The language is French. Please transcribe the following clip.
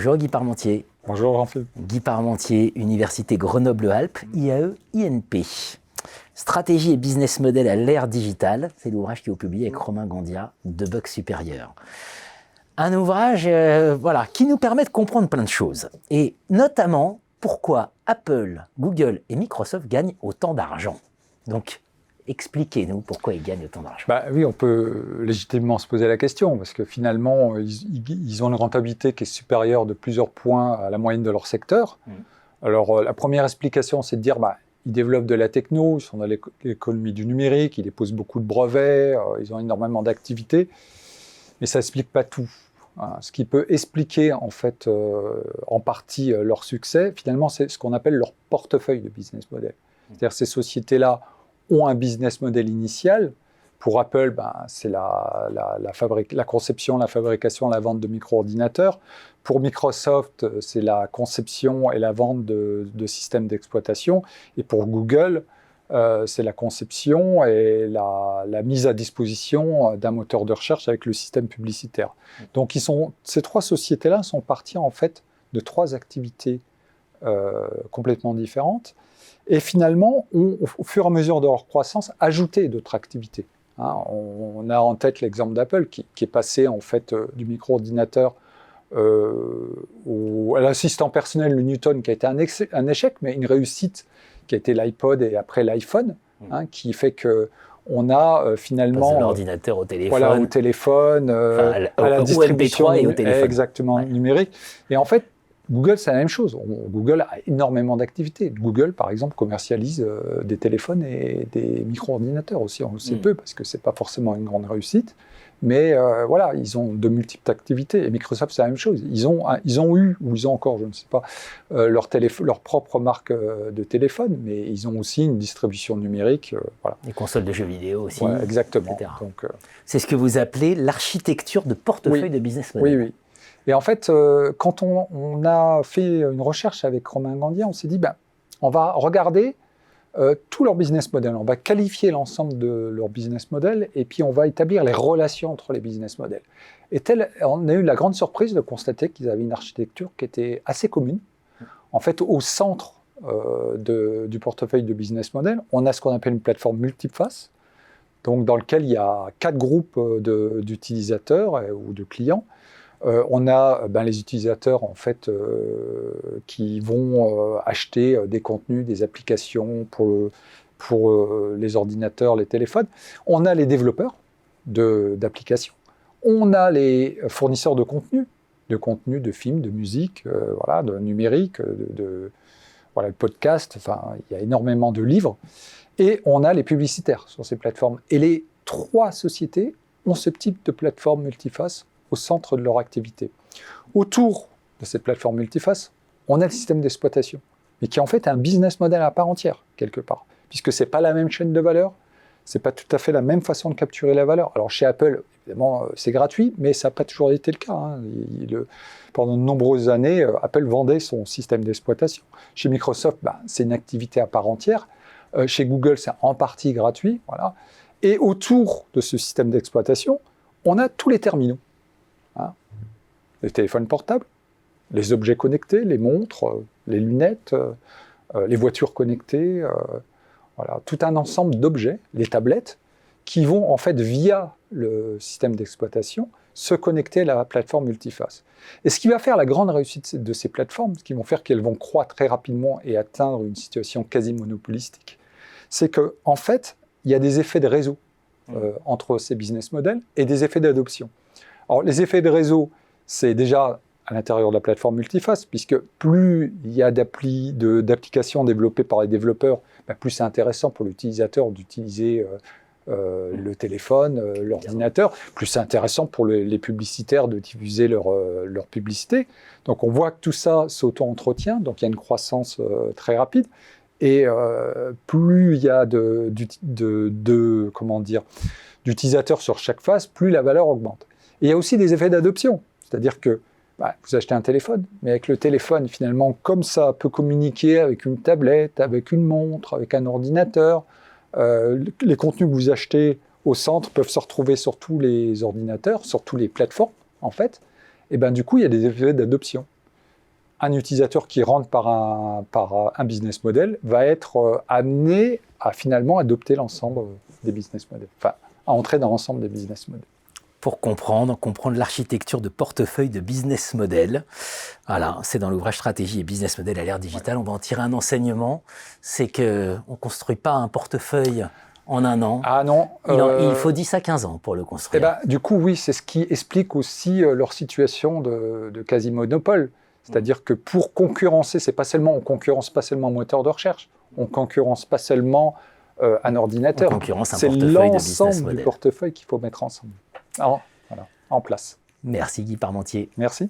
Bonjour Guy Parmentier. Bonjour Jean-Philippe. Guy Parmentier, Université Grenoble-Alpes, IAE, INP. Stratégie et business model à l'ère digitale, c'est l'ouvrage qui est publié avec Romain Gandia, de Buck Supérieur. Un ouvrage qui nous permet de comprendre plein de choses. Et notamment, pourquoi Apple, Google et Microsoft gagnent autant d'argent. Donc, expliquez-nous pourquoi ils gagnent autant d'argent. Oui, on peut légitimement se poser la question, parce que finalement, ils ont une rentabilité qui est supérieure de plusieurs points à la moyenne de leur secteur. Alors, la première explication, c'est de dire, ils développent de la techno, ils sont dans l'économie du numérique, ils déposent beaucoup de brevets, ils ont énormément d'activités, mais ça n'explique pas tout. Ce qui peut expliquer, en fait, en partie leur succès, finalement, c'est ce qu'on appelle leur portefeuille de business model. C'est-à-dire ces sociétés-là ont un business model initial. Pour Apple, c'est la conception, la fabrication, la vente de micro-ordinateurs. Pour Microsoft, c'est la conception et la vente de systèmes d'exploitation. Et pour Google, c'est la conception et la mise à disposition d'un moteur de recherche avec le système publicitaire. Donc ces trois sociétés-là sont parties en fait de trois activités complètement différentes. Et finalement, au fur et à mesure de leur croissance, ajouter d'autres activités. On a en tête l'exemple d'Apple qui est passé en fait du micro-ordinateur à l'assistant personnel, le Newton, qui a été un échec, mais une réussite qui a été l'iPod et après l'iPhone, qui fait qu'on a finalement... de l'ordinateur au téléphone. Voilà, au téléphone, à la distribution MP3 et au téléphone. Exactement, numérique. Et en fait, Google, c'est la même chose. Google a énormément d'activités. Google, par exemple, commercialise des téléphones et des micro-ordinateurs aussi. On le sait peu parce que ce n'est pas forcément une grande réussite. Mais ils ont de multiples activités. Et Microsoft, c'est la même chose. Ils ont eu, ou ils ont encore, je ne sais pas, leur propre marque de téléphone, mais ils ont aussi une distribution numérique. Des consoles de jeux vidéo aussi. Ouais, exactement. Donc, c'est ce que vous appelez l'architecture de portefeuille de business model. Oui. Et en fait, quand on a fait une recherche avec Romain Gandia, on s'est dit, on va regarder tout leur business model. On va qualifier l'ensemble de leur business model et puis on va établir les relations entre les business models. Et on a eu la grande surprise de constater qu'ils avaient une architecture qui était assez commune. En fait, au centre du portefeuille de business model, on a ce qu'on appelle une plateforme multiface, donc dans lequel il y a 4 groupes d'utilisateurs ou de clients. On a les utilisateurs en fait qui vont acheter des contenus, des applications pour les ordinateurs, les téléphones. On a les développeurs d'applications. On a les fournisseurs de contenu, de films, de musique, de numérique, de podcast. Enfin, il y a énormément de livres. Et on a les publicitaires sur ces plateformes. Et les 3 sociétés ont ce type de plateforme multiface au centre de leur activité. Autour de cette plateforme multiface, on a le système d'exploitation, mais qui est en fait un business model à part entière, quelque part, puisque ce n'est pas la même chaîne de valeur, ce n'est pas tout à fait la même façon de capturer la valeur. Alors chez Apple, évidemment, c'est gratuit, mais ça n'a pas toujours été le cas. Pendant de nombreuses années, Apple vendait son système d'exploitation. Chez Microsoft, c'est une activité à part entière. Chez Google, c'est en partie gratuit. Voilà. Et autour de ce système d'exploitation, on a tous les terminaux. Les téléphones portables, les objets connectés, les montres, les lunettes, les voitures connectées, tout un ensemble d'objets, les tablettes, qui vont en fait via le système d'exploitation se connecter à la plateforme multiface. Et ce qui va faire la grande réussite de ces plateformes, ce qui vont faire qu'elles vont croître très rapidement et atteindre une situation quasi monopolistique, c'est qu'en fait, il y a des effets de réseau entre ces business models et des effets d'adoption. Alors les effets de réseau, c'est déjà à l'intérieur de la plateforme multiface, puisque plus il y a d'applications développées par les développeurs, plus c'est intéressant pour l'utilisateur d'utiliser le téléphone, l'ordinateur, plus c'est intéressant pour les publicitaires de diffuser leur publicité. Donc on voit que tout ça s'auto-entretient, donc il y a une croissance très rapide, et plus il y a d'utilisateurs sur chaque phase, plus la valeur augmente. Et il y a aussi des effets d'adoption. C'est-à-dire que vous achetez un téléphone, mais avec le téléphone, finalement, comme ça peut communiquer avec une tablette, avec une montre, avec un ordinateur, les contenus que vous achetez au centre peuvent se retrouver sur tous les ordinateurs, sur toutes les plateformes, en fait. Et du coup, il y a des effets d'adoption. un utilisateur qui rentre par un business model va être amené à finalement adopter l'ensemble des business models, enfin, à entrer dans l'ensemble des business models. Pour comprendre l'architecture de portefeuille de business model. Voilà, c'est dans l'ouvrage Stratégie et business model à l'ère digitale. On va en tirer un enseignement, c'est qu'on ne construit pas un portefeuille en un an. Ah non. Il faut 10 à 15 ans pour le construire. Eh ben, du coup, oui, c'est ce qui explique aussi leur situation de quasi-monopole. C'est-à-dire que pour concurrencer, on concurrence pas seulement un moteur de recherche, on concurrence pas seulement un ordinateur. On concurrence un c'est portefeuille de business l'ensemble model. du portefeuille qu'il faut mettre ensemble. En place. Merci Guy Parmentier. Merci.